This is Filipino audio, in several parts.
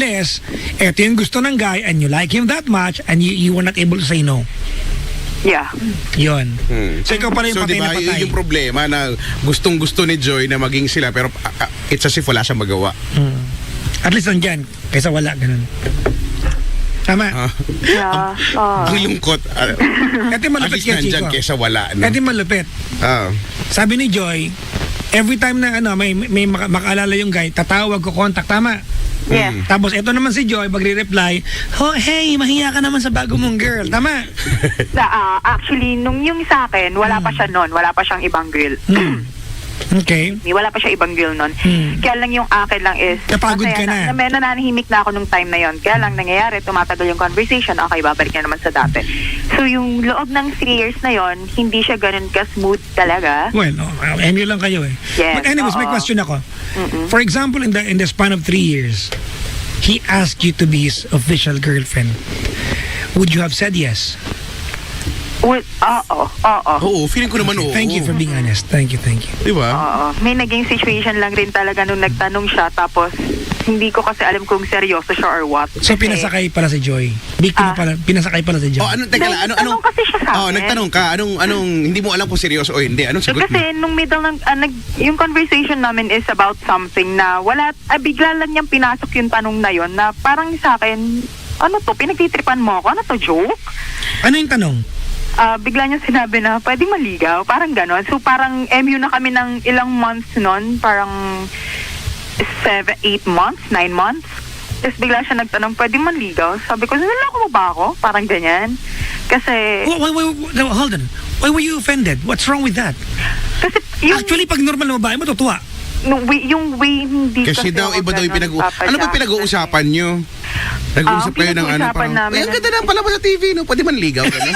Unless, eto yung gusto ng guy and you like him that much and you were not able to say no. Yeah. Yun. So ikaw pala yung So patay diba, na patay. yung problema na gustong-gusto ni Joy na maging sila pero it's as if wala siyang magawa. At least nandyan, kaysa wala, ganun. Tama. Yeah. Ang lungkot. Ito yung At malupit least kaya, nandyan Chico. kesa wala. No? Ito yung malupit. Sabi ni Joy, every time na may makaalala yung guy, tatawag ko, contact, tama? Yes. Tapos ito naman si Joy, magre-reply, oh, hey, mahiya ka naman sa bago mong girl, tama? Actually, nung yung sa akin, wala pa siya nun. Wala pa siyang ibang girl. Okay. Wala pa siya ibang girl nun. Kaya lang yung akin lang is, Napagod ka na. nananahimik na ako nung time na yon. Kaya lang nangyayari, tumatagal yung conversation, okay, babalik na naman sa dati. So yung loob ng 3 years na yon, hindi siya ganun ka-smooth talaga. Well, MU lang kayo eh. Yes, But anyways, may oo. question ako. For example, in the span of 3 years, he asked you to be his official girlfriend. Would you have said yes? Oo. Oo, feeling ko naman oo. Thank you for being honest. Thank you. Diba? Oo. May naging situation lang rin talaga nung nagtanong siya, tapos hindi ko kasi alam kung seryoso siya or what. So pinasakay pala si Joy. Biktima pala, pinasakay pala si Joy. Teka lang, Nagtanong kasi siya sa akin. nagtanong ka, anong, hindi mo alam kung seryoso o hindi, anong sagot mo? Kasi nung middle ng, yung conversation namin is about something na bigla lang niyang pinasok yung tanong na yon na parang sa akin, ano to, pinagtitripan mo ako? Ano to, joke? Ano yung tanong? Bigla niya sinabi na pwedeng maligaw, parang gano'n. So parang MU na kami ng ilang months nun, parang 7, 8 months, 9 months. Tapos bigla siya nagtanong, pwedeng maligaw? Sabi ko, naloko mo ba ako? Parang ganyan. Kasi... Wait, hold on. Why were you offended? What's wrong with that? Kasi yung... Actually, pag normal na babae, matutuwa. yung way hindi Kasi daw, ako iba daw yung ganun, Papa Ano ba Jack, pinag-uusapan nyo? Nag-uusap kayo ng ano? pinag-uusapan namin Ang ganda na pala ba sa TV, no? Pwede man ligaw ka, no?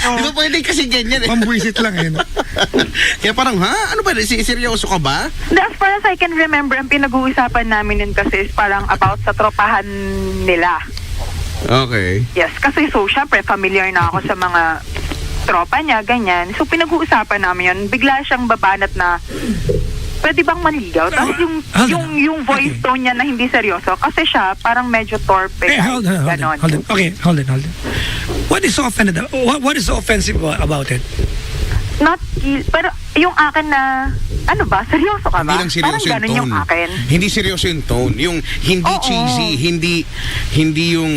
Di ba pwede kasi ganyan, eh? Pambwisit lang eh. Kaya parang, ha? Ano ba? Seryoso ka ba? As far as I can remember, ang pinag-uusapan namin yun kasi is parang about sa tropahan nila. Okay. Yes, kasi so, syempre, familiar na ako sa mga tropa niya, ganyan. So, pinag-uusapan namin yun. Bigla siyang babanat na, pwede bang manligaw? Tapos yung voice tone niya na hindi seryoso. Kasi siya, parang medyo torpe. Hold on. Okay, hold on. What is so offended? What is so offensive about it? Pero yung akin na, ano ba, seryoso ka ba? Hindi lang seryoso parang yung ganun tone. yung akin. Hindi seryoso yung tone. Yung hindi cheesy, hindi yung...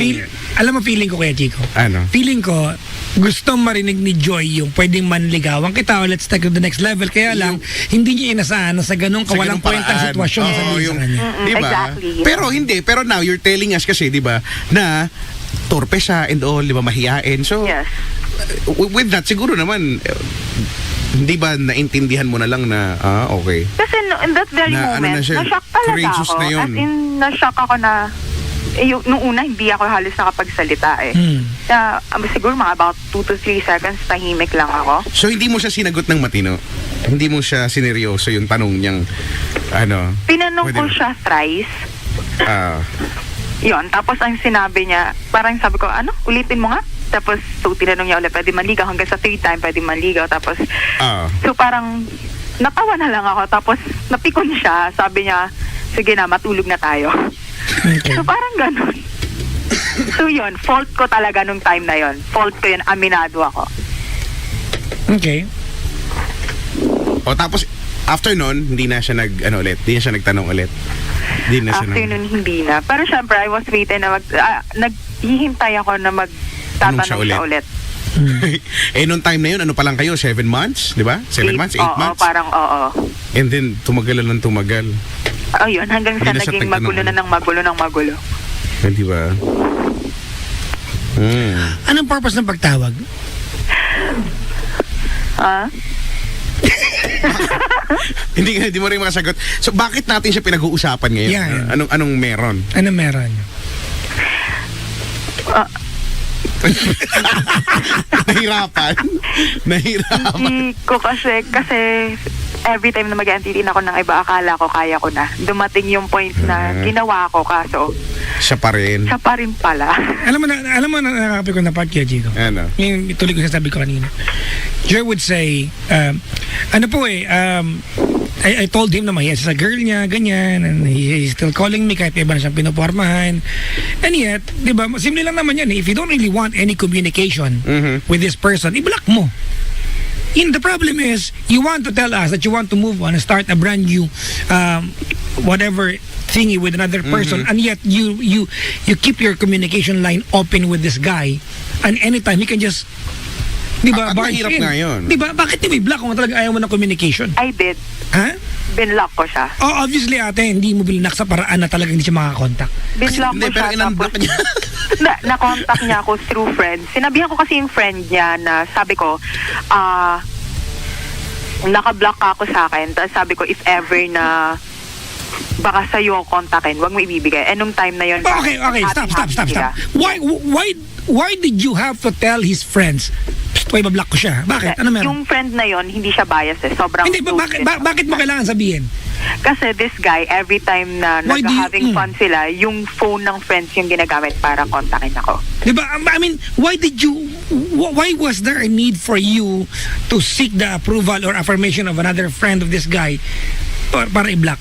Alam mo, feeling ko kaya, Chico. Ano? Feeling ko, gusto marinig ni Joy yung pwedeng manligawan kita o let's take it to the next level. Kaya lang, hindi niya inasahan na sa ganong kawalang kwentang sitwasyon na sabihin sa kanya. Diba? Exactly. Pero now, you're telling us kasi, diba, na torpe siya and all, diba, mahihain. So, Yes. With that, siguro naman, hindi ba naintindihan mo na lang na, okay. Kasi in that very Na, ano moment, na siya, na-shock talaga courageous ako. na yun. As in, na-shock ako na, nung una, hindi ako halos nakapagsalita eh. Siguro mga about 2 to 3 seconds, tahimik lang ako. So, hindi mo siya sinagot ng matino? Hindi mo siya sineryoso yung tanong niyang, ano? Pinanong ko siya thrice. Yun, tapos ang sinabi niya, parang sabi ko, ano, ulitin mo nga? Tapos, so tinanong niya ulit, pwede maligaw hanggang sa 3 time, pwede maligaw. Tapos, so parang, natawa na lang ako. Tapos, napikon siya. Sabi niya, sige na, matulog na tayo. Okay. So, parang ganun. So, yun, fault ko talaga nung time na yun. Fault ko yun, aminado ako. Okay. O tapos, after nun, hindi na siya ulit. Hindi na siya nagtanong ulit. Hindi na siya After nun, hindi na. Pero syempre, I was waiting na naghihintay ako na magtatanong siya ulit. Nung time na yun, ano pa lang kayo? 7 months? Di ba? 7 months? 8 months? Oo, parang oo. And then, tumagal lang tumagal. Yun, hanggang sa Hindi na siya naging magulo na ng magulo. Di ba? Anong purpose ng pagtawag? Hindi mo rin makasagot. So, bakit natin siya pinag-uusapan ngayon? Yeah. Anong meron? Ano meron? Nahirapan? Hindi ko kasi every time na mag-antitin ako ng iba, akala ko kaya ko na. Dumating yung point na ginawa ko, kaso Siya pa rin. siya pa rin pala. Alam mo na nakakapit ko na part kaya, Chico. Ano? Yung tuloy ko sabi ko kanina. Joy would say, I told him naman, yes, sa girl niya, ganyan, and he's still calling me kahit iba na siyang pinupormahan. And yet, di ba, simple lang naman yan, if you don't really want any communication with this person, i-block mo. The problem is, you want to tell us that you want to move on and start a brand new, whatever thingy with another person, and yet you keep your communication line open with this guy, and anytime he can just, di ba, barge mahirap in. nga yun. Di ba, bakit di block kung talaga ayaw mo ng communication? I did. Ha? Binlock ko siya. Oh, obviously ate, hindi mo bilinak sa paraan na talaga hindi siya makakontak. Binlock ko Hindi, pero siya. in-unblock Tapos, niya. na-contact niya ako through friends. Sinabihan ko kasi yung friend niya na sabi ko, naka-block ka ako sa akin. Tapos sabi ko, if ever na baka sa'yo kontakin, wag mo ibibigay. Eh, nung time na yun, Okay, stop. sila. Why did you have to tell his friends? Psst, why ba-block ko siya? Bakit? Ano meron? Yung friend na yon hindi siya biased eh. Sobrang Hindi, bakit mo kailangan sabihin? Kasi this guy, every time na Why do you- having fun sila, yung phone ng friends yung ginagamit para kontakin ako. Di ba? I mean, why was there a need for you to seek the approval or affirmation of another friend of this guy para i-block?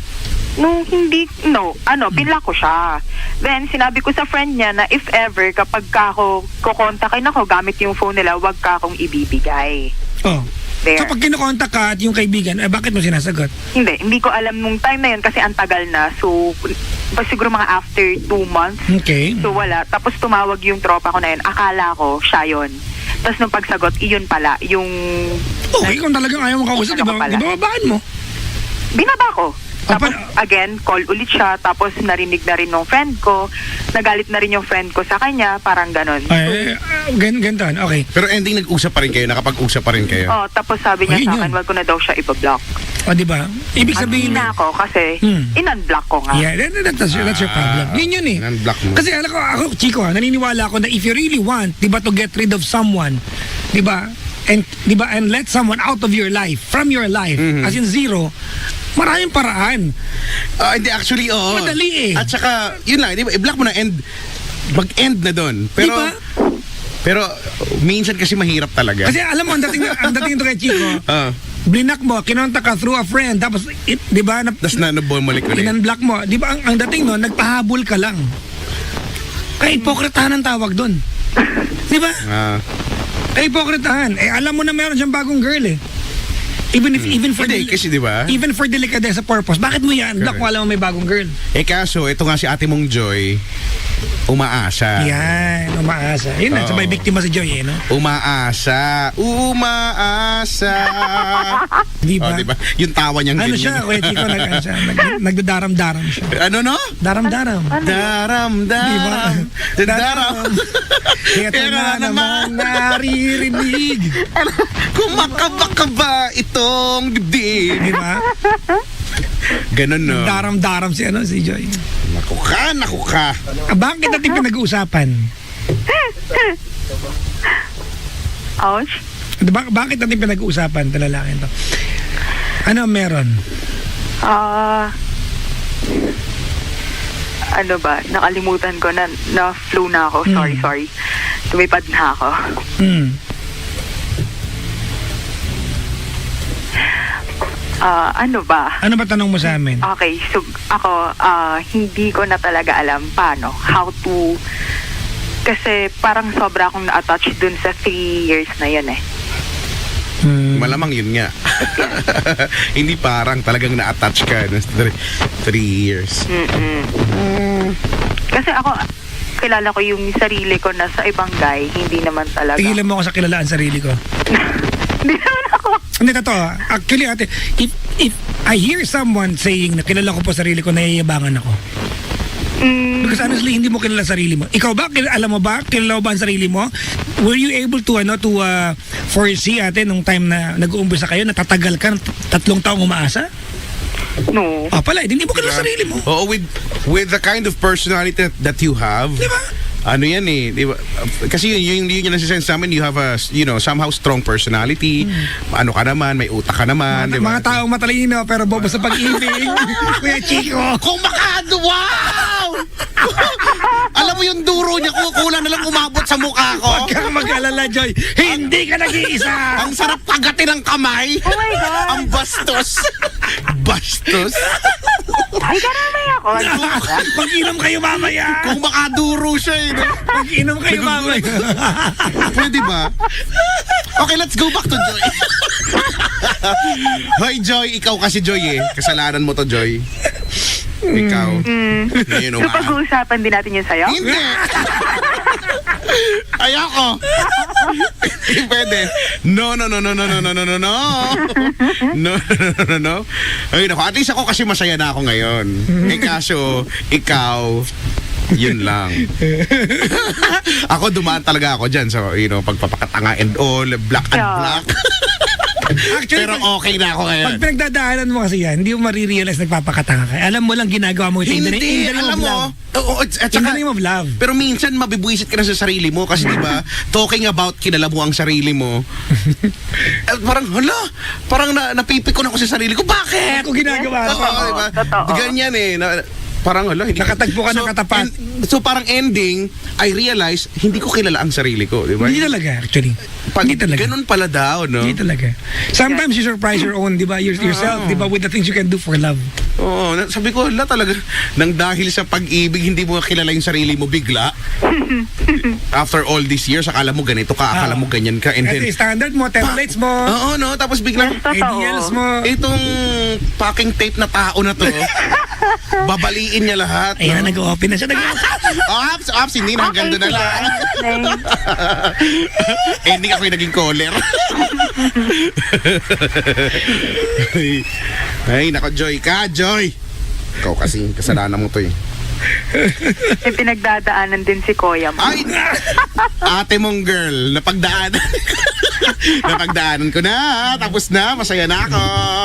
Binlock ko siya. Then, sinabi ko sa friend niya na if ever, kapag ka ako kukontakin ako gamit yung phone nila, wag ka akong ibibigay. Oh. There. So pag kinokontak ka at yung kaibigan, bakit mo sinasagot? Hindi ko alam nung time na yun kasi ang tagal na. So, siguro mga after 2 months. Okay. So, wala. Tapos tumawag yung tropa ko na yun. Akala ko, siya yun. Tapos nung pagsagot, iyon pala. Yung... Okay, kung talagang ayaw mo kausap, di ba babaan mo? Binaba ko. Tapos, pa- again, call ulit siya. Tapos, narinig na rin ng friend ko. Nagalit na rin yung friend ko sa kanya. Parang ganon. Ay, ganito. Okay. Pero ending nag-usap pa rin kayo, nakapag-usap pa rin kayo. Oh, tapos sabi niya Ayun sa yun. akin, wag ko na daw siya ibablock. O, di ba? Ibig sabihin na ako kasi in-unblock ko nga. Yeah, that's your problem. Yun eh. In-unblock mo. Kasi alam ko, ako, Chico, naniniwala ako na if you really want, di ba, to get rid of someone, di ba, and let someone out of your life, from your life, as in zero, maraming paraan. Hindi, actually, oo. Madali eh. At saka, yun lang, di ba, i-block mo na and mag-end na doon. Pero, Di ba? pero, minsan kasi mahirap talaga. Kasi alam mo, ang dating ito kay Chico, Ah. blinak mo, kinontak ka through a friend, tapos, di ba, Tapos na bumalik ulit. in-unblock mo. Di ba, ang dating nun, nagpahabol ka lang. Kaya hipokritahan ang tawag doon. Di ba? Ah. Kaya hipokritahan. Eh, alam mo na meron siyang bagong girl eh. Even for Hindi, kasi di ba? even for delicadeza purpose, bakit mo yan? Block Correct. mo, alam mo may bagong girl. Kaso, ito nga si ate mong Joy, umaasa. Yan, umaasa. Yun na, Oo. sabay biktima si Joy eh, no? Umaasa. Di ba? Oh, di ba? Yung tawa niyang Ano ganyan. siya, Kuya Chico, nagdadaram-daram siya. Ano no? Daram-daram. Daram. Di ba? Daram. Ito na naman naririnig. Kumakaba itong dibdib. Di ba? Ganun no. Daram-daram si Joy. Naku ka. Bakit natin pinag-uusapan? Ouch. Bakit natin pinag-uusapan ito lalaki to? Ano meron? Ano ba? Nakalimutan ko na flow na ako. Sorry. Tumipad na ako. Ano ba? Ano ba tanong mo sa amin? Okay, so ako, hindi ko na talaga alam paano, how to, kasi parang sobra akong na-attach dun sa 3 years na yun eh. Malamang yun nga. Hindi parang talagang na-attach ka no? 3 years. Kasi ako, kilala ko yung sarili ko na sa ibang guy, hindi naman talaga. Tigilan mo ako sa kilalaan sarili ko. Hindi naman ako. Hindi, totoo. Actually, ate, if I hear someone saying na kilala ko po sarili ko, naiyabangan ako. Because honestly, hindi mo kilala sarili mo. Ikaw ba? Alam mo ba? Kilala mo ba ang sarili mo? Were you able to foresee, ate, nung time na nag-uumpisa kayo, natatagal ka, 3 taong umaasa? No. Pala, hindi mo kilala sarili mo. Oo, with the kind of personality that you have. Diba? Ano yan eh, di ba? Kasi yun yung nasisense namin, you have a, somehow strong personality. Ano ka naman, may utak ka naman, di ba? Mga taong matalino pero bobo sa pag-ibig. Kuya Chico. Kung wow! Alam mo yung duro niya, kukulang na lang umabot sa mukha ko. Huwag kang mag-alala, Joy. Hindi ka nag-iisa. Ang sarap kagatin ng kamay. Oh my God. Ang bastos. Bastos. Ay, karamay ako. Mag-inom kayo mamaya. Kung makaduro siya eh. No? Mag-inom kayo mamaya. Pwede ba? Okay, let's go back to Joy. Hoy, Joy. Ikaw kasi, Joy eh. Kasalanan mo to, Joy. Ikaw. Ngayon, So, pag-uusapan din natin yun sa'yo? Hindi. Ayoko. Hindi pwede. No. No. No. Ay, naku. At least ako kasi masaya na ako ngayon. Eh, kaso, ikaw, yun lang. Ako dumaan talaga ako dyan. So, pagpapakatanga and all, black and Yeah. black. Actually, Pero okay na ako ngayon. pag pinagdadaanan mo kasi yan, hindi mo marirealize nagpapakatanga ka. Alam mo lang ginagawa mo ito. Hindi, alam mo. Oo, at In the saka, name of love. pero minsan mabibwisit ka na sa sarili mo kasi di ba talking about kilala mo ang sarili mo. Parang parang napipikon ako sa sarili ko. Bakit? Ako ginagawa. Oo, di ba? Totoo. Ganyan eh. Parang hindi. Nakatagpo ka ng katapat. So parang ending, I realize hindi ko kilala ang sarili ko, di ba? Hindi talaga, actually. Pag Hindi talaga. ganun pala daw, no? Hindi talaga. Sometimes you surprise your own, di ba? Yourself, di ba? With the things you can do for love. Oo, sabi ko, talaga, nang dahil sa pag-ibig, hindi mo kilala yung sarili mo bigla. After all these years, akala mo ganito ka, akala mo ganyan ka, and then, Kasi standard mo, templates mo, oo, no, tapos biglang, Yes, totoo. ideals mo. itong packing tape na tao na to, babaliin niya lahat. Ayan, no? nag-open na siya. Ops, hindi na, hanggang doon na lang. Ending ako yung naging caller. Ay, nako, Joy ka, Joy. Ikaw kasi, kasalanan mo to eh. May pinagdadaanan din si Kuya mo. Ay, ate mong girl, napagdaanan. Napagdaanan ko na, tapos na, masaya na ako.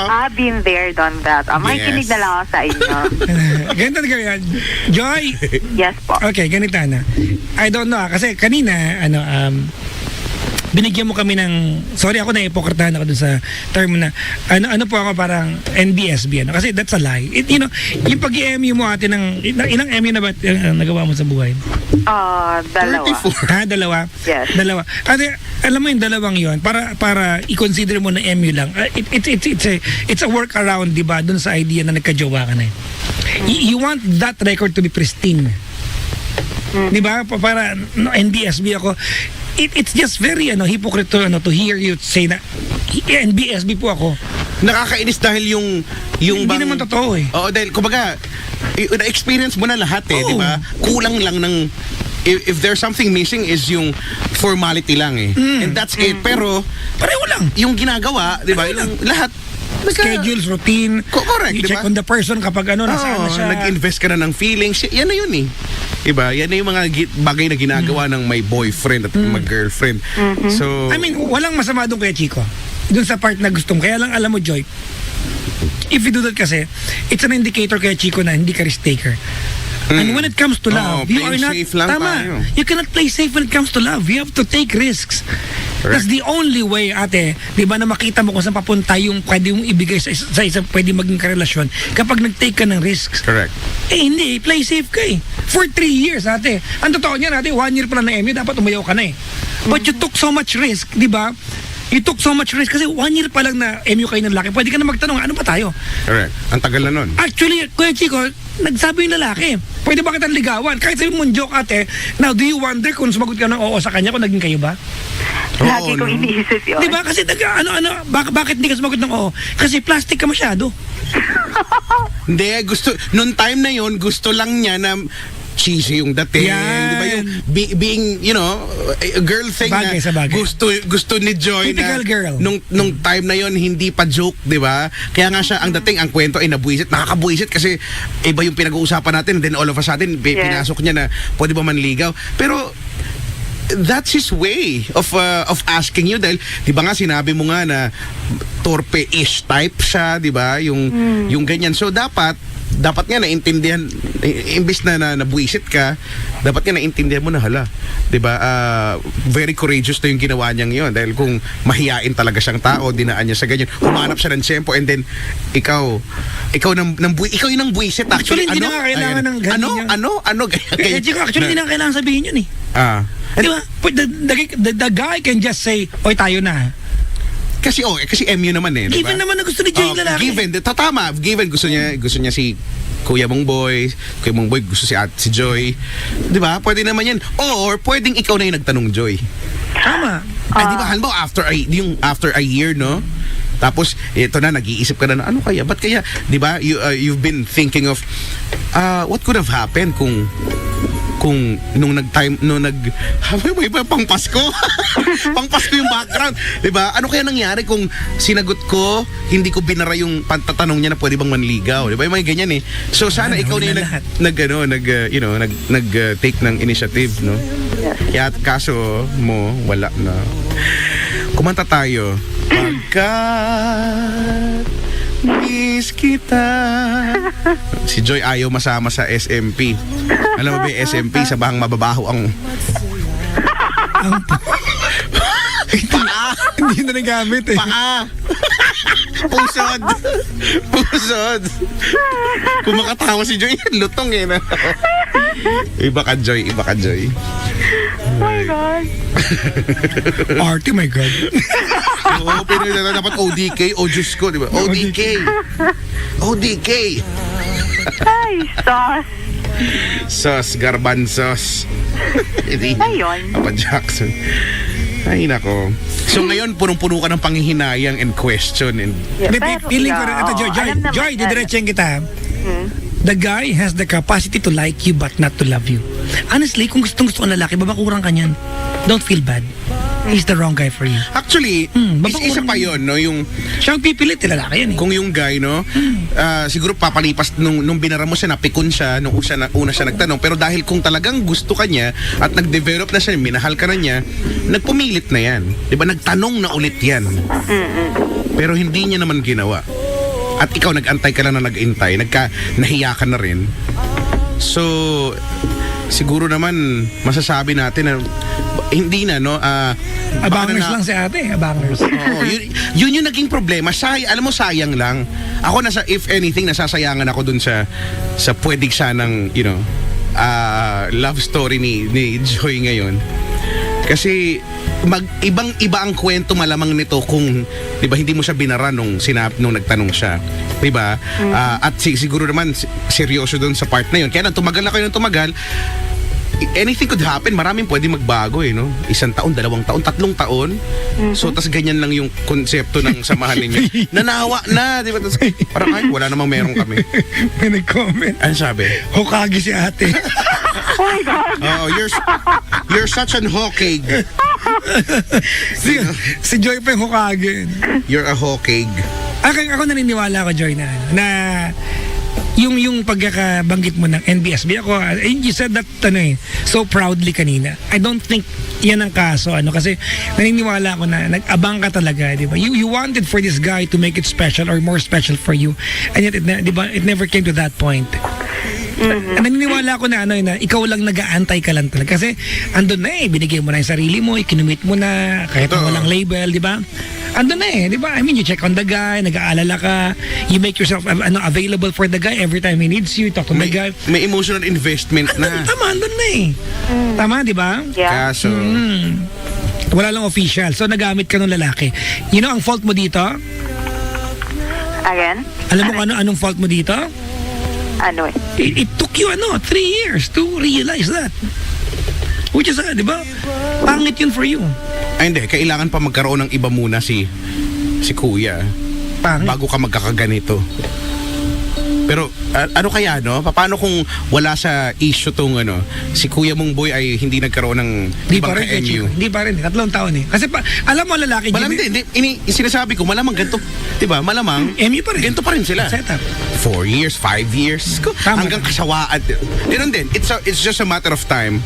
I've been there, done that. Makikinig Yes. na lang ako sa inyo. Ganito na ganyan. Joy, Yes po. okay, ganito na. I don't know, kasi kanina, binigyan mo kami ng, sorry ako na ipokritahan ako dun sa term na, ano po ako parang NBSB, kasi that's a lie. Yung pag-i-MU mo ate ng, ilang MU na ba nagawa mo sa buhay? Dalawa. 34. Ha, dalawa? Yes. Dalawa. Ate, alam mo yung dalawang yon para i-consider mo na MU lang. It's a workaround, di ba, dun sa idea na nagka-jowa ka na eh. You want that record to be pristine. Di ba? Para NBSB ako. It's just very hypocrite to hear you say na NBSB po ako. Nakakainis dahil yung Hindi naman totoo eh. Oo, dahil kumbaga na-experience mo na lahat eh, Oo. di ba? Kulang lang ng if there's something missing is yung formality lang eh. And that's it. Pero Pareho lang. yung ginagawa, di ba? Yung lahat Schedules, routine. Correct, You di check ba? on the person kapag nasaan na siya. nag-invest ka na ng feelings. Yan na yun eh. Diba? Yan na yung mga bagay na ginagawa ng may boyfriend at may girlfriend. So, I mean, walang masama doon kaya Chico. Doon sa part na gusto mo. Kaya lang alam mo, Joy, if you do that kasi, it's an indicator kaya Chico na hindi ka risk taker. And when it comes to love, you are playing not, safe lang tama, tayo. you cannot play safe when it comes to love. You have to take risks. That's the only way, ate, di ba, na makita mo kung saan papunta yung pwede mong ibigay sa isang pwede maging karelasyon kapag nag-take ka ng risks. correct. Hindi, play safe ka eh. For 3 years, ate. Ang totoo niyan, ate, 1 year pa lang na MU, dapat umayaw ka na eh. But you took so much risk, di ba? You took so much risk kasi 1 year pa lang na MU kayo ng lalaki. Pwede ka na magtanong, ano ba tayo? Correct. Ang tagal na nun. Actually, Kuya Chico, nagsabi yung lalaki, pwede ba kitang ligawan? Kahit sabi mong joke, ate, now do you wonder kung sumagot ka ng oo sa kanya kung naging kayo ba? Lagi Oo, kong no. iniisip yun. Di ba? Kasi bakit hindi ka sumagot ng oo? Kasi plastic ka masyado. Hindi, nung time na yon gusto lang niya na cheesy yung dating. Yan. Di ba yung being, a girl thing Sabagay, na sabagay. gusto ni Joy Typical na girl. nung time na yon hindi pa joke, di ba? Kaya nga siya, ang dating, ang kwento ay nabuisit. Nakakabuisit kasi iba yung pinag-uusapan natin and then all of a sudden, pinasok niya na pwede ba manligaw. Pero that's his way of asking you dahil 'di ba nga sinabi mo nga na torpe-ish type siya, 'di ba? Yung ganyan. So dapat dapat nga naintindihan, imbis na nabuisit ka, dapat nga naintindihan mo na hala. 'Di ba? Very courageous na yung ginawa niyang 'yon dahil kung mahiyain talaga siyang tao, dinaan niya sa ganyan. Humanap siya ng tiyempo and then ikaw yung nang buisit Actually, hindi na nga kailangan ng ganyan. Ano? Actually, hindi na kailangan sabihin yun eh. Di ba? The guy can just say, oy, tayo na. Kasi MU naman eh, 'di ba? Given naman na gusto ni Joy yung lalaki. Given gusto niya si Kuya Mong Boy gusto si Joy. 'Di ba? Pwede naman 'yan. Or pwedeng ikaw na yung nagtanong, Joy. Tama. Ay, 'di ba? Halimbawa after a year, no? Tapos ito na, nag-iisip ka na ano kaya? Ba't kaya, 'di ba? You've been thinking of what could have happened kung nung may pang Pasko. Pang Pasko yung background, 'di ba? Ano kaya nangyari kung sinagot ko, hindi ko binara yung pantatanong niya na pwede bang manligaw, 'di ba? Yung mga ganyan eh. So sana ikaw na yung take ng initiative, no? Kaya kaso mo wala na. Kumanta tayo. Pagkat miss kita. Si Joy ayaw masama sa SMP. Alam mo ba yung SMP, sa bahang mababaho ang paa. Hindi na nagamit eh. Paa. Pusod. Kung makatawa si Joy, lutong eh. No? Iba ka, Joy. Oh my God. Party, my God. Oo, pero dapat ODK. Oh, Diyos ko, di ba? ODK. Ay, sos. Sos, garbanzos. Ayun. Papa Jackson. Ay, nako. So ngayon, punong-puno ka ng panghihinayang and question. And Feeling ko rin, ito, Joy, didiretsyeng kita. The guy has the capacity to like you but not to love you. Honestly, kung gusto ko ng lalaki, babakurang ka niyan. Don't feel bad. He's the wrong guy for you. actually, isa pa yun, no? Yung, Siya ang pipilit, lalaki yan eh. kung yung guy, no? Siguro papalipas nung binara mo siya, napikon siya, nung una siya nagtanong. Pero dahil kung talagang gusto ka niya at nag-develop na siya, minahal ka na niya, nagpumilit na yan. Diba? Nagtanong na ulit yan. Pero hindi niya naman ginawa. At ikaw, nag-antay ka lang na nag-intay, nahiya ka na rin. So, siguro naman, masasabi natin na, hindi na, no? Abangers lang si ate, abangers. Oo, yun yung naging problema. Alam mo, sayang lang. Ako, if anything, nasasayangan ako dun sa pwedeng sanang, love story ni Joy ngayon. Kasi ibang-iba ang kwento malamang nito kung 'di ba hindi mo siya binara nung nagtanong siya, 'di ba? At siguro naman seryoso doon sa part na 'yon. Kaya nang tumagal na kayo ng tumagal, anything could happen. Maraming pwede magbago eh, no? 1 taon, 2 taon, 3 taon. So tas ganyan lang yung konsepto ng samahan ninyo. Nanawa na, 'di ba? Tas, parang ay wala namang meron kami. May nag-comment. Ano sabi? Hokage si ate. Oh my God. Oh, you're such an Hokage. si Joy pa yung Hokage. You're a Hokage. Ako naniniwala ko, Joy, na yung pagkakabanggit mo ng NBSB, you said that so proudly kanina. I don't think yan ang kaso, kasi naniniwala ko na nag-abang ka talaga, di ba? You wanted for this guy to make it special or more special for you, and yet di ba, it never came to that point. Naniniwala ko na ikaw lang nag-aantay ka lang talaga kasi andun na binigay mo na yung sarili mo, ikinumit mo na kahit walang label, di ba? Andun na di ba? I mean, you check on the guy, nag-aalala ka, you make yourself available for the guy every time he needs you, talk to the guy. May emotional investment na. Tama, andun na Tama, di ba? Yeah. Kaso wala lang official. So nagamit ka ng lalaki. Ang fault mo dito? Again? Alam mo anong fault mo dito? Ano eh? It took you 3 years to realize that. Which is, di ba? Pangit yun for you. Ay hindi, kailangan pa magkaroon ng iba muna si Kuya Pangit. bago ka magkakaganito. Pero ano kaya, no? Paano kung wala sa issue tong si Kuya Mong Boy ay hindi nagkaroon ng ibang ka-MU? Hindi pa rin. 3 taon Kasi alam mo lalaki. Malamang sinasabi ko, malamang ganito, di ba? Malamang MU pa rin. ganito pa rin sila. Set up. 4 years, 5 years, Tama. hanggang kasawaan. Ganun din. It's just a matter of time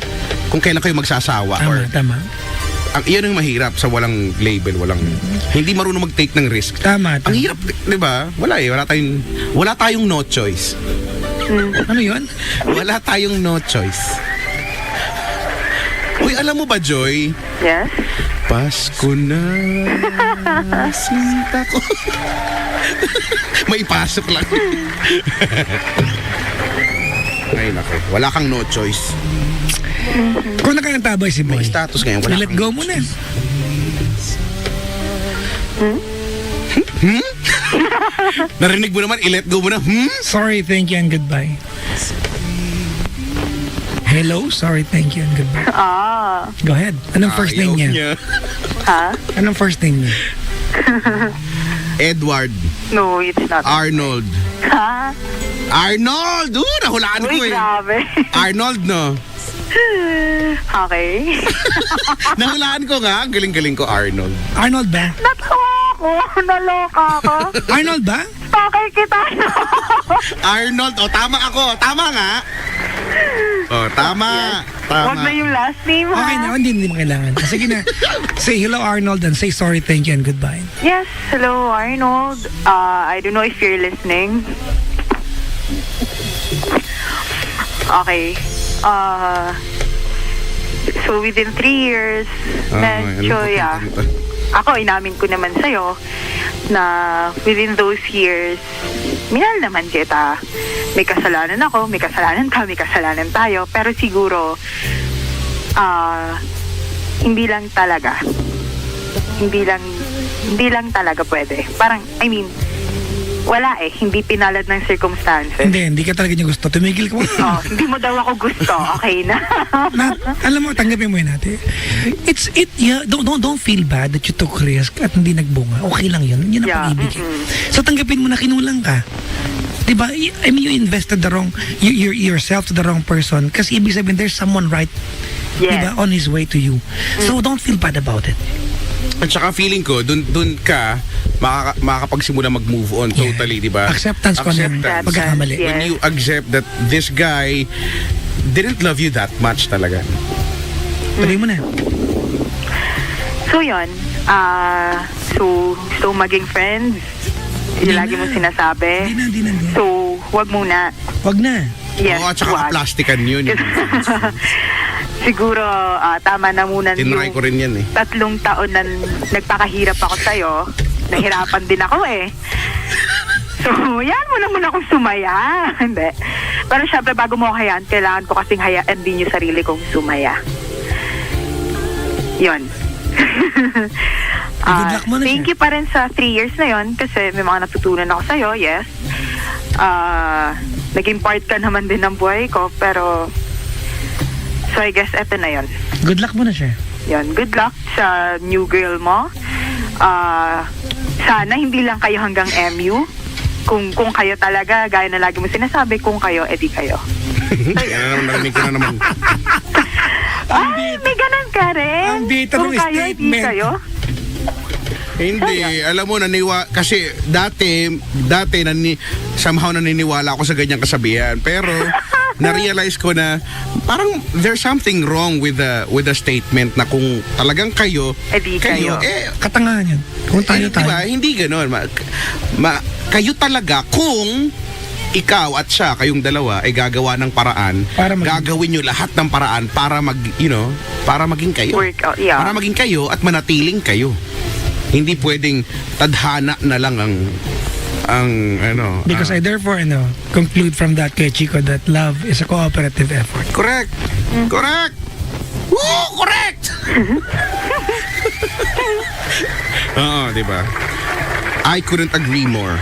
kung kailan kayo magsasawa. Tama. Iyan ang mahirap sa walang label, hindi marunong mag-take ng risk. Tama. Ang hirap, 'di ba? Wala tayong no choice. Ano yun? Wala tayong no choice. Uy, alam mo ba, Joy? Yes? Pasko na, sinta ko. May pasok lang. Ay, nako. Wala kang no choice. Kung nakakantabay si Boy, May status ngayon. Wala let kang go no mo na. choice. Narinig mo naman, i-let go mo na. Sorry, thank you, and goodbye. Hello, sorry, thank you, and goodbye. Ah. Go ahead. Anong first name Ayaw niya? Ha? Anong first name niya? Edward No, it's not. Arnold. Ha? Arnold! Nahulaan ko Uy, eh. grabe. Arnold, no? Okay. Nahulaan ko nga. Ang galing-galing ko, Arnold. Arnold ba? Natawa ako. Naloka ako. Arnold ba? Pakay kita. Arnold, tama ako. Tama nga. Tama. Huwag na Tama. yung last name, ha? Okay na, hindi mo kailangan. Sige na. Say hello, Arnold, and say sorry, thank you, and goodbye. Yes, hello, Arnold. I don't know if you're listening. Okay. So within 3 years, medyo, yeah. Ako, inamin ko naman sa'yo na within those years, minahal naman kita. May kasalanan ako, may kasalanan ka, may kasalanan tayo. Pero siguro, hindi lang talaga. Hindi lang talaga pwede. Parang, I mean, wala eh. Hindi pinalad ng circumstances. Hindi ka talaga niya gusto. Tumigil ka mo. Oh, hindi mo daw ako gusto. Okay na. Alam mo, tanggapin mo yun natin. Don't feel bad that you took risk at hindi nagbunga. Okay lang yun. Yun ang Yeah, pag-ibig. So tanggapin mo na kinulang ka. Diba? I mean, you invested the wrong, yourself to the wrong person kasi ibig sabihin there's someone right Yes. diba, on his way to you. So don't feel bad about it. At saka feeling ko, dun ka makakapagsimula mag-move on Yeah. totally, di ba? Acceptance ko na Acceptance. pagkakamali. Yeah. When you accept that this guy didn't love you that much talaga. Tuloy mo na. So yun, so maging friends, Hindi lagi na. mo sinasabi. Hindi na. So, wag muna. Wag na. Yes, Oo, at saka wag. kaplastikan yun. Siguro, tama na muna Tinry ko rin yan eh. 3 taon na nagpakahirap ako sa'yo. Nahirapan din ako eh. So, yan mo na muna akong sumaya. Hindi. Pero syempre, bago mo ako hayaan, kailangan ko kasing hayaan din yung sarili kong sumaya. Yun. Good luck mo na Thank siya. you pa rin sa 3 years na yon kasi may mga natutunan ako sa'yo, yes. Naging part ka naman din ng buhay ko, pero so I guess eto na yon. Good luck mo na siya. Yan, good luck sa new girl mo. Sana hindi lang kayo hanggang MU. Kung kayo talaga, gaya na lagi mo sinasabi, kung kayo, edi kayo. Yan na naman, narinig ko na naman. Ay, may ganun ka rin. Ang bita Kung ng kayo, edi statement. kayo. Hindi, alam mo, kasi dati somehow naniniwala ako sa ganyang kasabihan. Pero, na-realize ko na parang there's something wrong with the statement na kung talagang kayo, Edi kayo. Katangahan yan. Kung tayo. Diba? Hindi ganon. Kayo talaga kung ikaw at siya, kayong dalawa, ay gagawa ng paraan, Para gagawin nyo lahat ng paraan para para maging kayo. Work out, yeah. Para maging kayo at manatiling kayo. Hindi pwedeng tadhana na lang ang Because I therefore conclude from that kay Chico that love is a cooperative effort. correct. Correct. Woo! Correct! Oo, di ba? I couldn't agree more.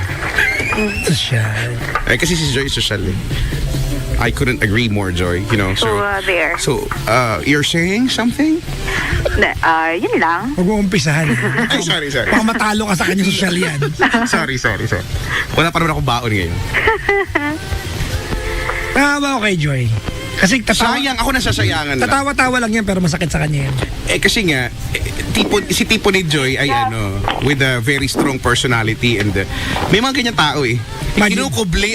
Social. Kasi si Joy social eh. I couldn't agree more, Joy. So, there. So, you're saying something? Yun lang. Huwag mo umpisahan. Ay, sorry. Baka matalo ka sa kanya social yan. sorry. Wala pa naman ako baon ngayon. Tama ba kay Joy? Kasi Sayang, ako nasasayangan lang. tatawa-tawa lang yan pero masakit sa kanya yan. Kasi nga, si tipo ni Joy ay with a very strong personality and may mga ganyan tao eh. Ikinukubli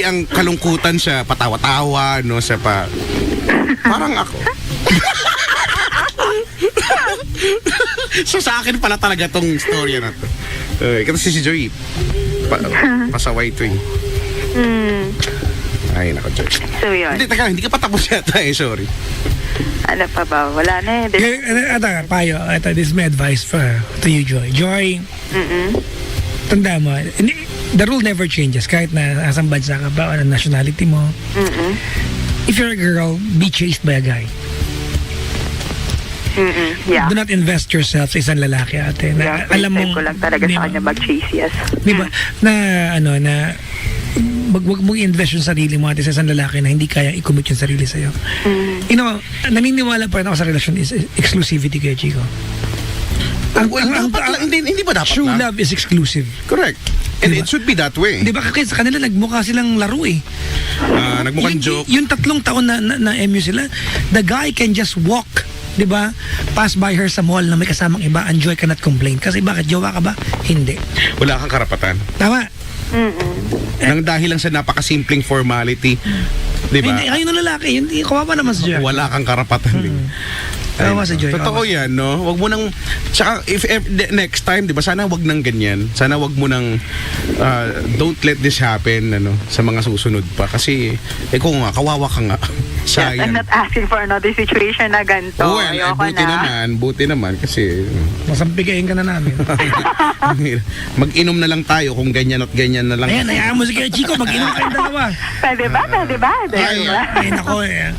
ang kalungkutan sa patawa-tawa, sa parang ako. So sa akin pala talaga tong storya na to. Kasi si Joy, pasaway to eh. Ay, nako, Joy. So, yun. Hindi, teka, hindi ka pa tapos yata eh, sorry. Ano pa ba? Wala na eh. Ito, payo. Ito, this is my advice to you, Joy. Joy, tanda mo, the rule never changes. Kahit na asang bansa ka ba, o ang nationality mo. If you're a girl, be chased by a guy. Yeah. Do not invest yourself sa isang lalaki, ate. Na, Yeah, alam mo, ko lang talaga sa kanya mag-chase, yes. di ba, na wag mong invest yung sarili mo ate sa isang lalaki na hindi kaya i-commit yung sarili sa'yo. You know, naniniwala pa rin ako sa relasyon is exclusivity kay Chico. Hindi ba dapat True na? love is exclusive. Correct. And Diba? it should be that way. Di ba kasi sa kanila nagmukha silang laro eh. Nagmukhang joke. Yung 3 taon na MU sila, the guy can just walk, di ba? Pass by her sa mall na may kasamang iba, enjoy, cannot complain. Kasi bakit, jowa ka ba? Hindi. Wala kang karapatan. Tama. Nang dahil lang sa napakasimpleng formality. Di ba? Hindi, ayun ang lalaki. Yun, kawawa naman sa Joy. Wala kang karapatan din. Kawawa sa Joy. Totoo yan, no? Wag mo nang... Tsaka, if next time, di ba, sana wag nang ganyan. Sana wag mo nang... don't let this happen, ano, sa mga susunod pa. Kasi, kung nga, kawawa ka nga. Yes, I'm Sayang. not asking for another situation na ganito. Well, Ayoko buti naman kasi Masampigayin ka na namin. mag-inom na lang tayo kung ganyan at ganyan na lang. Ayan, hayaan mo si Kuya Chico, mag-inom kayong dalawa. Pwede ba? Pwede ba? Ay, Ay, nako eh.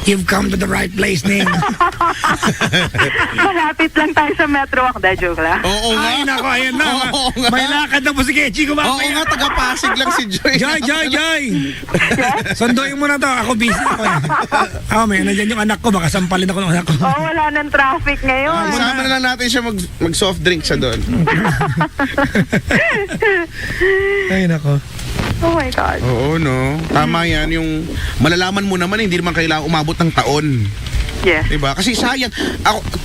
You've come to the right place, Ning. Malapit lang tayo sa Metro Walk. Da, joke lang. Oo nga. Ay, nako, ayan na. Oo nga. May lakad na po si Kuya Chico. Oo nga, taga-Pasig lang si Joy. Joy! Sunduin mo na to. Ako busy ako eh. Ako, may nandiyan yung anak ko. Baka sampalin ako ng anak ko. Oh, wala nang traffic ngayon. Sama na lang natin siya mag-soft drink sa doon. Ay, nako. Oh my God. Oo, no. Tama yan. Yung malalaman mo naman, hindi naman kailangan umabot ng taon. Yes. Diba? Kasi sayang.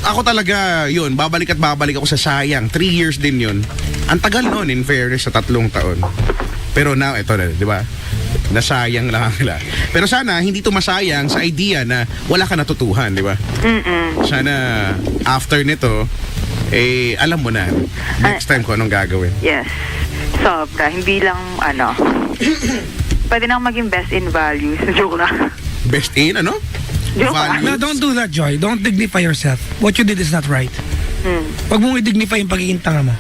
Ako talaga, yun, babalik ako sa sayang. 3 years din yun. Ang tagal noon, in fairness, sa 3 taon. Pero now, ito na, di ba? Nasayang lang nila. Pero sana, hindi to masayang sa idea na wala ka natutuhan, di ba? Sana, after nito, alam mo na, next time ko anong gagawin. Yes. Sobra. Hindi lang, pwede nang maging best in values. Joke lang. Best in, ano? Joke lang. No, don't do that, Joy. Don't dignify yourself. What you did is not right. Huwag mong i-dignify yung pagiging tanga mo.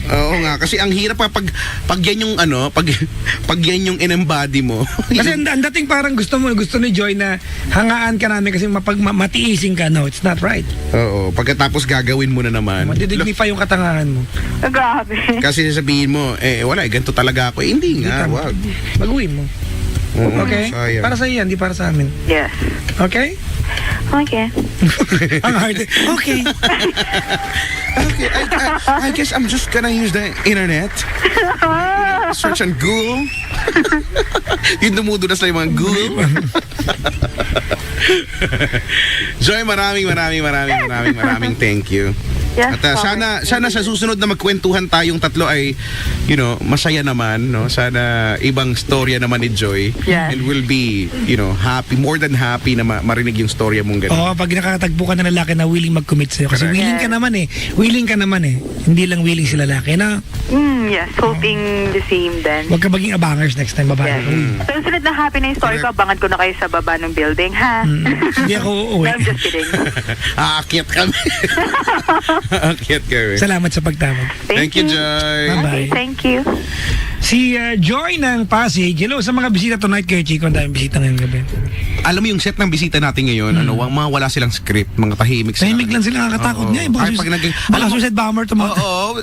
Oo nga, kasi ang hirap pag yan yung pag yan yung in-embody mo. Kasi ang dating parang gusto ni Joy na hangaan ka namin kasi matiising ka. No, it's not right. Oo, pagkatapos gagawin mo na naman. Madidignify yung katangahan mo. Grabe. Kasi sasabihin mo, wala, ganito talaga ako. Hindi nga, wag. Baguhin mo. Oo, Okay? sayang. Para sa yan, di para sa amin. Yes. Okay? Okay. Ang hard. Okay. Okay, I guess I'm just gonna use the internet. Search on Google. Yung dumudulas na yung mga Google. Joy, maraming thank you. Yes. At sana sa susunod na magkwentuhan tayong tatlo ay, masaya naman, no? Sana ibang storya naman ni Joy. Yes. And we'll be, happy, more than happy na marinig yung storya mong ganun. Oo, pag nakakatagpo ka ng lalaki na willing mag-commit sa'yo. Kasi willing ka naman eh. Willing ka naman eh. Hindi lang willing si lalaki na Yes. Hoping the same then. huwag ka maging abangers next time, babae. Yes. So, sunod na happy na yung story ko. Abangan ko na kayo sa baba ng building, ha? Hindi ako uuwi. No, I'm just kidding. Aakyat kami. Aakyat kami. Salamat sa pagtawag. Thank you, Joy. Bye-bye. Okay, thank you. Si Joy ng Pasig. Hello sa mga bisita tonight kay Chico. Ang daming bisita ngayong gabi. Alam mo yung set ng bisita natin ngayon, mga wala silang script, mga tahimik sila. Tahimik lang sila, nakakatakot Oo. niya. Ay, pag naging- Baka suicide bomber to mga. Oo.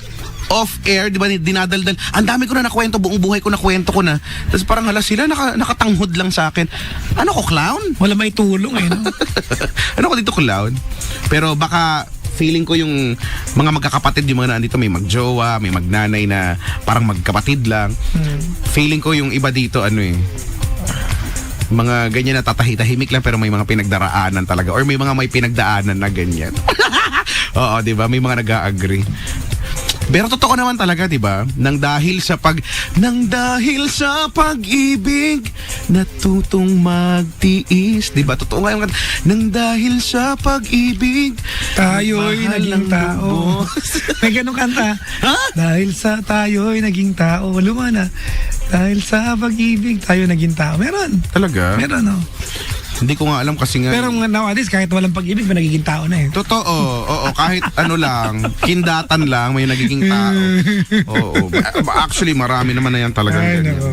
Off-air, di ba, dinadaldal. Ang dami ko na nakwento, buong buhay ko nakwento ko na. Tapos parang hala sila, nakatanghod lang sa akin. Ano ko, clown? Wala may tulong eh. No? Ano ko dito, clown? Pero baka feeling ko yung mga magkakapatid, yung mga nandito, may magjowa, may magnanay na parang magkapatid lang. Feeling ko yung iba dito, mga ganyan na tatahimik lang pero may mga pinagdaraanan talaga. Or may pinagdaanan na ganyan. Oo, di ba? May mga nag-a-agree. Pero totoo naman talaga, 'di ba? Nang dahil sa pag-ibig natutong magtiis. Diba? Totoo nga yung kanta. Nang dahil sa pag-ibig, Tayo'y mahal naging ng tao. lubos. May ganun kanta. Ha? Dahil sa tayo'y naging tao. Luma na. Dahil sa pag-ibig, tayo naging tao. Meron. Talaga? Meron, no? Hindi ko nga alam kasi nga. Pero nowadays, kahit walang pag-ibig, may nagiging tao na eh. Totoo, oo, kahit ano lang, kindatan lang, may nagiging tao. Oo, actually, marami naman na yan talaga. Ay, nako.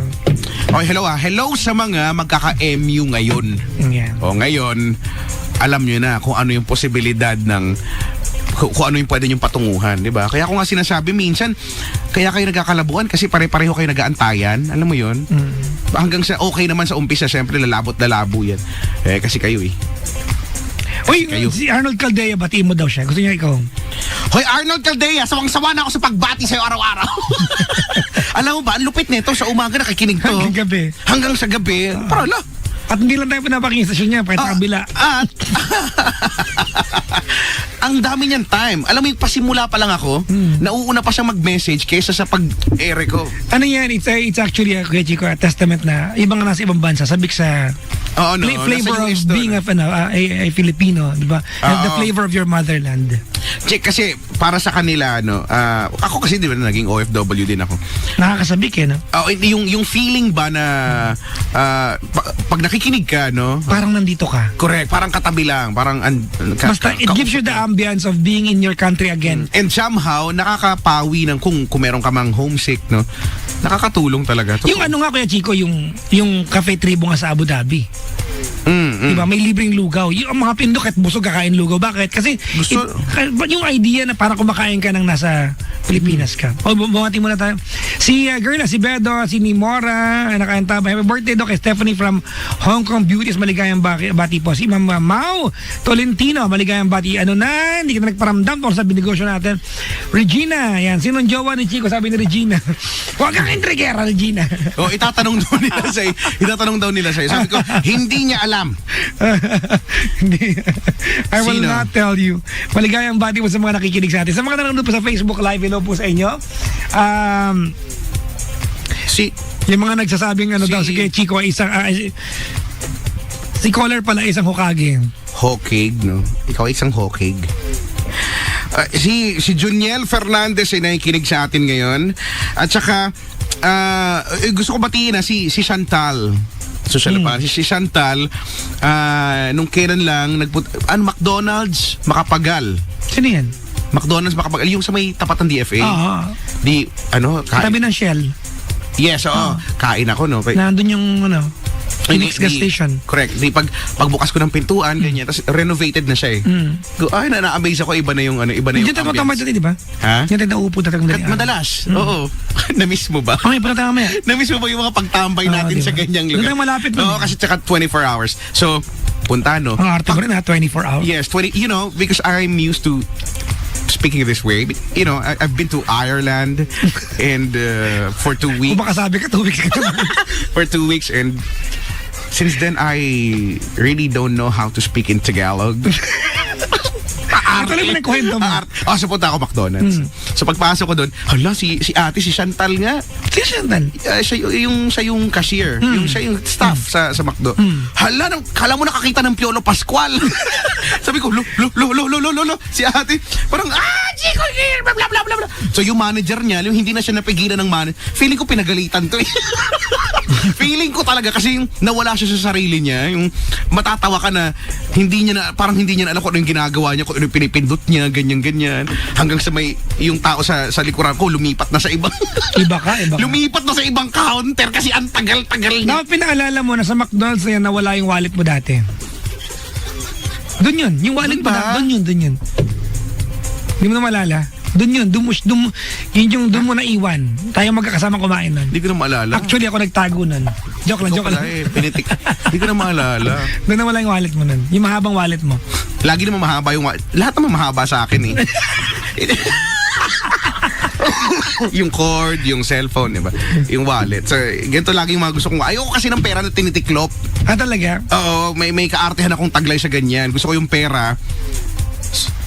Okay, hello sa mga magkaka-MU ngayon. Yan. O, ngayon, alam nyo na kung ano yung posibilidad ng kung ano yung pwede yung patunguhan, di ba? Kaya ako nga sinasabi, minsan, kaya kayo nagkakalabuan kasi pare-pareho kayo nag-aantayan. Alam mo yun? Hanggang sa okay naman sa umpisa, syempre lalabot-lalabo yan. Kasi kayo Uy, Kayo. si Arnold Caldea, batiin mo daw siya. Gusto niya ikaw. Hoy, Arnold Caldea, sawang-sawa na ako sa pagbati sa'yo araw-araw. Alam mo ba, ang lupit nito, sa umaga nakikinig to. Hanggang gabi. Hanggang sa gabi. Para ala. At hindi lang tayo pinapakinggan sa niya, kahit sa kabila. At ang dami niyan time. Alam mo yung pasimula pa lang ako, nauuna pa siyang mag-message kaysa sa pag-ere ko. Ano yan? It's actually a testament na ibang nasa ibang bansa, sabik sa Oo, no, flavor nasa of US to, being no? a Filipino, di ba? And the flavor of your motherland. Check kasi para sa kanila ako kasi di ba naging OFW din ako. Nakakasabik eh, no? Yung feeling ba na pag nakikinig ka, no? Parang nandito ka. Correct, parang katabi lang, parang Basta it gives you the ambience of being in your country again. and somehow nakakapawi ng kung meron ka mang homesick, no? Nakakatulong talaga. Yung ano nga, Kuya Chico, yung Cafe Tribo nga sa Abu Dhabi. Diba? May libreng lugaw. Yung mga pindok at busog kakain lugaw. Bakit? Kasi Gusto- yung idea na para kumakain ka ng nasa Pilipinas ka. O, bumati muna tayo. Si girl na, si Bedo, si Nimora, nakain taba. Happy birthday daw kay Stephanie from Hong Kong Beauties. Maligayang bati po. Si Ma'am Mau Tolentino, maligayang bati. Ano na, hindi ka na nagparamdam tungkol sa binegosyo natin. Regina, yan. Sinong jowa ni Chico? Sabi ni Regina. Huwag kang intrigera, Regina. Itatanong daw nila sa'yo. Sabi ko, hindi niya alam. Hindi. I will Sino? not tell you. Maligayang bati po sa mga nakikinig sa atin. Sa mga nanonood po sa Facebook Live, hello po sa inyo. Yung mga nagsasabing daw, sige, Chico ay isang... si caller pala isang Hokage. Hokage, no? Ikaw ay isang Hokage. Si Juniel Fernandez ay nakikinig sa atin ngayon. At saka, gusto ko batiin si Chantal. Social pa. Si Chantal, nung kailan lang, McDonald's Makapagal. Sino yan? McDonald's Makapagal. Yung sa may tapat ng DFA. Oo. Tabi ng Shell. Yes, oo. Kain ako, no? Nandun yung, Phoenix gas station. Correct. Pagbukas ko ng pintuan, ganyan. Tapos renovated na siya eh. Na-amaze ako. Iba na yung Diyan tayo tamad dati, di ba? Ha? Diyan tayo nauupo dati. Madalas. Oo. Na-miss mo ba? Okay, punta tayo mamaya. Na-miss mo ba yung mga pagtambay natin diba? sa ganyang lugar? Doon tayo malapit nun. Oo, kasi tsaka 24 hours. So, punta, no? Ang arte ko rin 24 hours. Yes, because I'm used to speaking this way. I've been to Ireland and for 2 weeks. Kung baka sabi ka, 2 weeks ka naman. For 2 weeks, and since then I really don't know how to speak in Tagalog. Ito lang yung kwento mo. So punta ako McDonald's. So pagpasok ko doon, hala, si ate, si Chantal nga. Si Chantal? Siya yung cashier. Siya yung staff sa McDo. Hala, kala mo nakakita ng Piolo Pascual. Sabi ko, lo, si ate, parang, Chico, blah, blah, blah, blah. So yung manager niya, hindi na siya napigilan ng manager. Feeling ko pinagalitan to eh. Feeling ko talaga kasi yung nawala siya sa sarili niya, yung matatawa ka na parang hindi niya na alam kung ano yung ginagawa niya, kung ano yung pinipindot niya, ganyan. Hanggang sa may yung tao sa likuran ko lumipat na sa ibang Iba ka. lumipat na sa ibang counter kasi ang tagal-tagal niya. Dapat pinaalala mo na sa McDonald's na yan nawala yung wallet mo dati. Doon yun. Yung wallet mo ba? doon yun. Hindi mo na malala. Doon yun. Doon mo na iwan. Tayo magkakasama kumain nun. Hindi ko na maalala. Actually, ako nagtago nun. Joke lang. Pinitik. Hindi ko na maalala. Doon na wala yung wallet mo nun. Yung mahabang wallet mo. Lagi naman mahaba lahat naman mahaba sa akin eh. Yung cord, yung cellphone, diba? Yung wallet. So, ganito lagi yung mga gusto kong. Ayoko kasi ng pera na tinitiklop. Talaga? Oo, may kaartehan akong taglay sa ganyan. Gusto ko yung pera.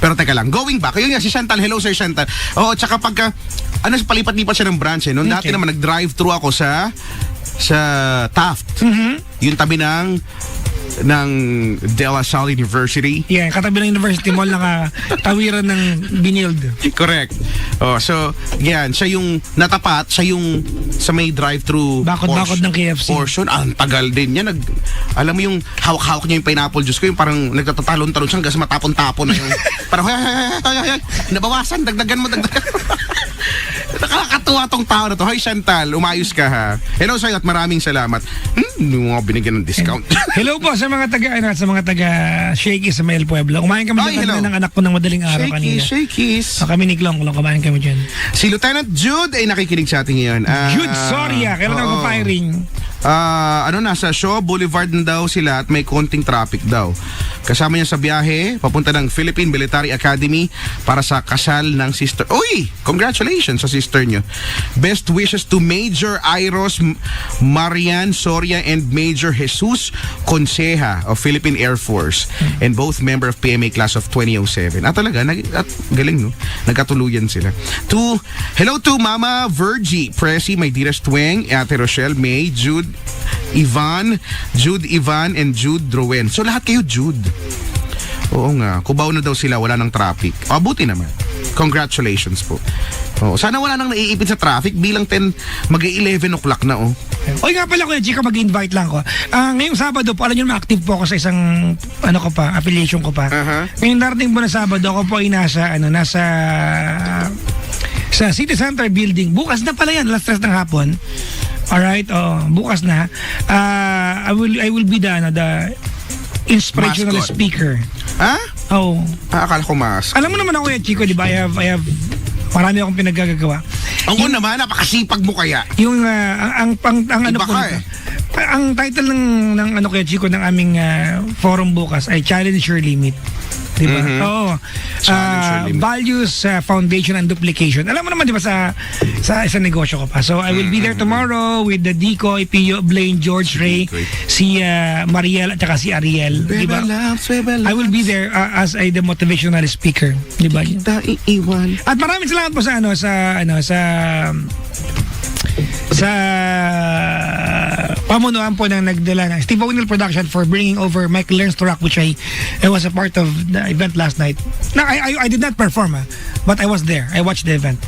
Pero teka lang, going back. Ayun nga, si Chantal. Hello, Sir Chantal. Oo, tsaka palipat-lipat siya ng branch eh. Noon dati naman, nag-drive-thru ako sa sa Taft. Yung tabi ng De La Salle University. Yeah, katabi ng University Mall, tawiran ng Binild. Correct. Oh, so, yan. Siya yung natapat. Siya yung sa may drive-thru Bakod-bakod ng KFC. portion. Ang tagal din niya. Alam mo yung hawak-hawak niya yung pineapple juice ko. Yung parang nagtatatalon-talon siya hanggang sa matapon-tapon na yung parang, hay, nabawasan. Dagdagan mo. Nakakatuwa tong tao na to. Hi, Chantal. Umayos ka, ha? Hello sa'yo at maraming salamat. Yung mga binigyan ng discount. Hello po sa mga taga Shaky sa Mel Pueblo. Kumain kami Ay, hello. ng anak ko ng madaling araw kanina. Shakies. Kami ni Klong, kumain kami dyan. Si Lieutenant Jude ay nakikinig sa atin ngayon. Jude Soria, kailan oo. ako firing? Nasa Shaw Boulevard na daw sila at may konting traffic daw. Kasama niya sa biyahe, papunta ng Philippine Military Academy para sa kasal ng sister. Uy! Congratulations sa sister niyo. Best wishes to Major Iros Marian Soria and Major Jesus Conseja of Philippine Air Force and both member of PMA class of 2007. Talaga, galing no? Nagkatuluyan sila. Hello to Mama Virgie, Presi, my dearest Tweng, Ate Rochelle, May, Jude Ivan, and Jude Drowen. So lahat kayo Jude. Oo nga, Cubao na daw sila, wala ng traffic. Buti naman. Congratulations po. Sana wala nang naiipit sa traffic bilang 11 o'clock na Oy nga pala Kuya Chico, mag-invite lang ko. Ngayong Sabado po, alam nyo naman active po ako sa isang affiliation ko pa. Ngayong darating po na Sabado, ako po ay nasa City Center building. Bukas na pala yan, alas 3 ng hapon. Alright, bukas na. I will be the inspirational Mascot. speaker. Ha? Oh. Akala ko mas. Alam mo naman ako Kuya Chico, di ba? I have marami akong pinaggagawa. Ang naman, napakasipag mo kaya. Yung ang ano Iba po ka nito, ang title ng Kuya Chico ng aming forum bukas ay Challenge Your Limit. Diba? Oo. Challenge Your Limit. Values, foundation and duplication. Alam mo naman diba sa negosyo ko pa. So I will be there tomorrow with the Decoy, Pio, Blaine, George, Ray, si Mariel at saka si Ariel. Diba? I will be there as the motivational speaker. Diba? Iiwan. At maraming salamat po sa pamunuan po ng nagdala ng Steve O'Neill Production for bringing over Michael Learns to Rock, which I was a part of the event last night. No, I did not perform, but I was there. I watched the event.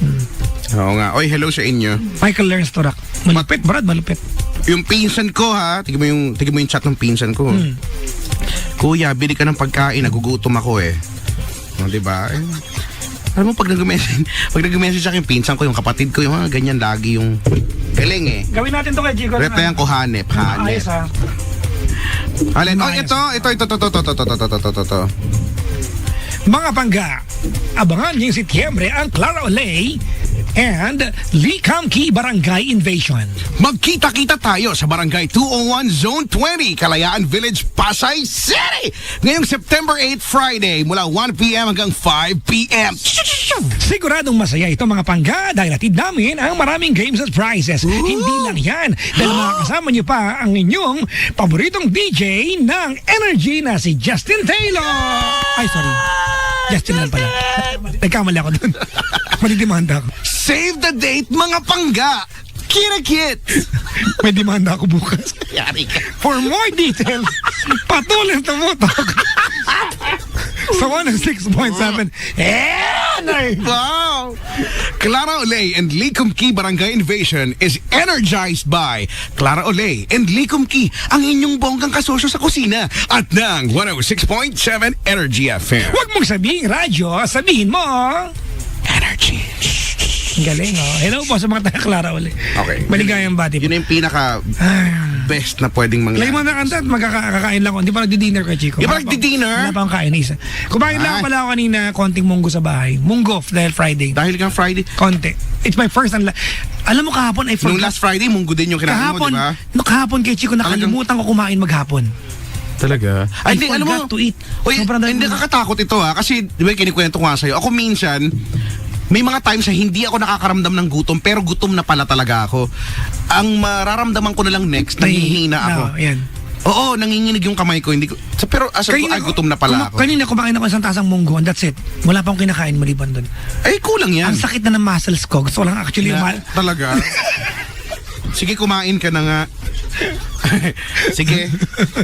Oo nga. Oy, hello sa inyo. Michael Learns to Rock. Malupit, Brad, malupit. Yung pinsan ko ha, tignan mo yung chat ng pinsan ko. Kuya, bili ka ng pagkain, nagugutom ako diba? Alam mo, pag nag-message sa akin, pinsan ko, yung kapatid ko, yung ganyan lagi yung galing Gawin natin to kay Chico. Repayan ko hanep. Ayos Alin, Ayos. ito. Mga pangga, abangan ngayong Setyembre ang Clara Olay and Licam Key Barangay Invasion. Magkita-kita tayo sa Barangay 201 Zone 20, Kalayaan Village, Pasay City! Ngayong September 8, Friday, mula 1 p.m. hanggang 5 p.m. Siguradong masaya ito mga pangga dahil hatid namin ang maraming games at prizes. Hindi lang yan, dahil makakasama niyo pa ang inyong paboritong DJ ng Energy na si Justin Taylor. Ay, sorry. Justin lang pala. Nagkamali ako doon. Matidimanda ako. Save the date, mga pangga! Kira-kit! May demanda ako bukas. Yari ka. For more details, patuloy tumutok sa 106.7 Energy. Wow! Clara Olay and Licam Key Barangay Invasion is energized by Clara Olay and Licam Key, ang inyong bonggang kasosyo sa kusina at ng 106.7 Energy FM. Huwag mong sabihin radyo, sabihin mo Energy. galing, Hello po sa mga taga-Clara ulit. Okay. Maligayang bati po. Yun yung pinaka best na pwedeng mangyari. Lagi mo na kanta at magkakain lang ako. Hindi pa nagdi-dinner kay Chico. Di ba nagdi-dinner? Wala pa akong kain. Isa. Kumain lang pala ako kanina konting munggo sa bahay. Munggo dahil Friday. Dahil kang Friday. Konti. It's my first and alam mo kahapon I forgot. Nung last Friday, munggo din yung kinain mo, di ba? Kahapon kay Chico, nakalimutan ko kumain maghapon. Talaga? I Hindi, alam mo, forgot to eat. Uy, hindi kakatakot ito kasi di ba kinikwento ko nga sa'yo, ako minsan, may mga times na hindi ako nakakaramdam ng gutom pero gutom na pala talaga ako. Ang mararamdaman ko na lang next, nangihina ako. Yan. Oo, nanginginig yung kamay ko. Hindi ko pero gutom na pala ako. Kanina kumain ako isang tasang munggo and that's it. Wala pa akong kinakain maliban doon. Ay, kulang yan. Ang sakit na ng muscles ko. Gusto ko lang actually Talaga? Sige, kumain ka na nga. Sige,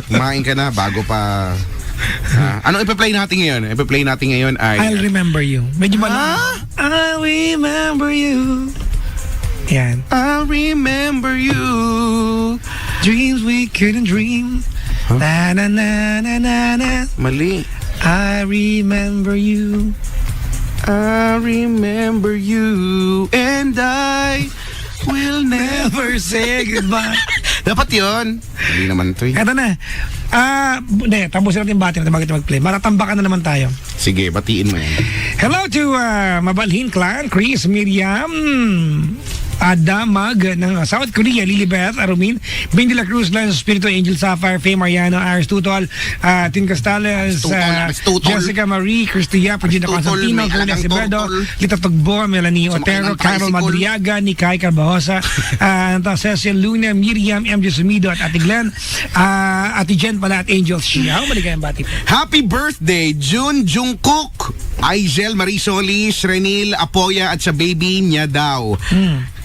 kumain ka na bago pa... ano ipa-play natin ngayon? Ipa-play natin ngayon ay... I'll remember you. Medyo I'll remember you. Yan. I'll remember you. Dreams we couldn't dream. Na na na na na na. Mali. I remember you. I remember you and I will never... Never say goodbye. Dapat yun. Hindi naman to eh. Eto na. Hindi, tapusin natin yung bati natin bago ito mag-play. Matatambakan na naman tayo. Sige, batiin mo yan. Hello to Mabalhin Clan, Chris, Miriam, Adamag ng South Korea, Lilibeth, Arumin, Ben de la Cruz, Lance Espiritu, Angel Sapphire, Faye Mariano, Aris Tutol, Tin Castales, Jessica Marie, Cristia, Pagina Constantino, Julia Acevedo, Lita Tugbo, Melanie Otero, Carol Madriaga, Nikay Carbajosa, Cecil Luna, Miriam, MJ Sumido, at Ate Glenn, Ate Jen pala at Angel Xiao. Maligayang bati po. Happy birthday, June Jungkook, Aizel Marisolis, Renil Apoya at sa baby niya daw.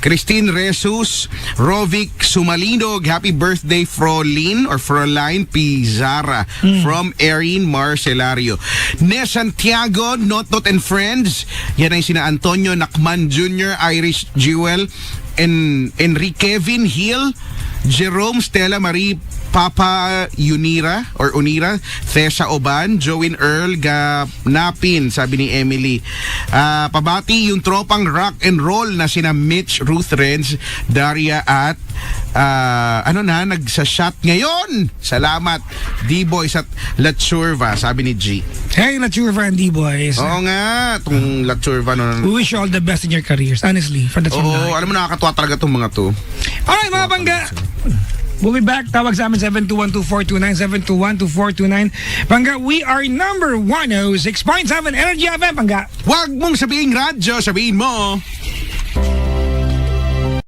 Christine Resus, Rovic Sumalinog, happy birthday Frolin or Froline Pizarra from Erin Marcelario. Ne Santiago, Not and Friends, yan ay sina Antonio Nakman Jr., Irish Jewel, Enrique Kevin Hill, Jerome Stella Marie Papa Unira, Thesa Oban, Join Earl Ganapin, sabi ni Emily. Pabati yung tropang rock and roll na sina Mitch, Ruth Renz, Daria at nagsashot ngayon. Salamat, D-Boys at La Churva, sabi ni G. Hey, La Churva and D-Boys. Oo nga, itong La Churva. We wish you all the best in your careers, honestly. From the Oo, alam mo, nakakatuwa talaga itong mga to. Alright, mga bangga. We'll be back. Tawag sa amin 721-2429, 721-2429. Bangga, we are number 106.7 Energy FM, Bangga. Huwag mong sabihin radyo, sabihin mo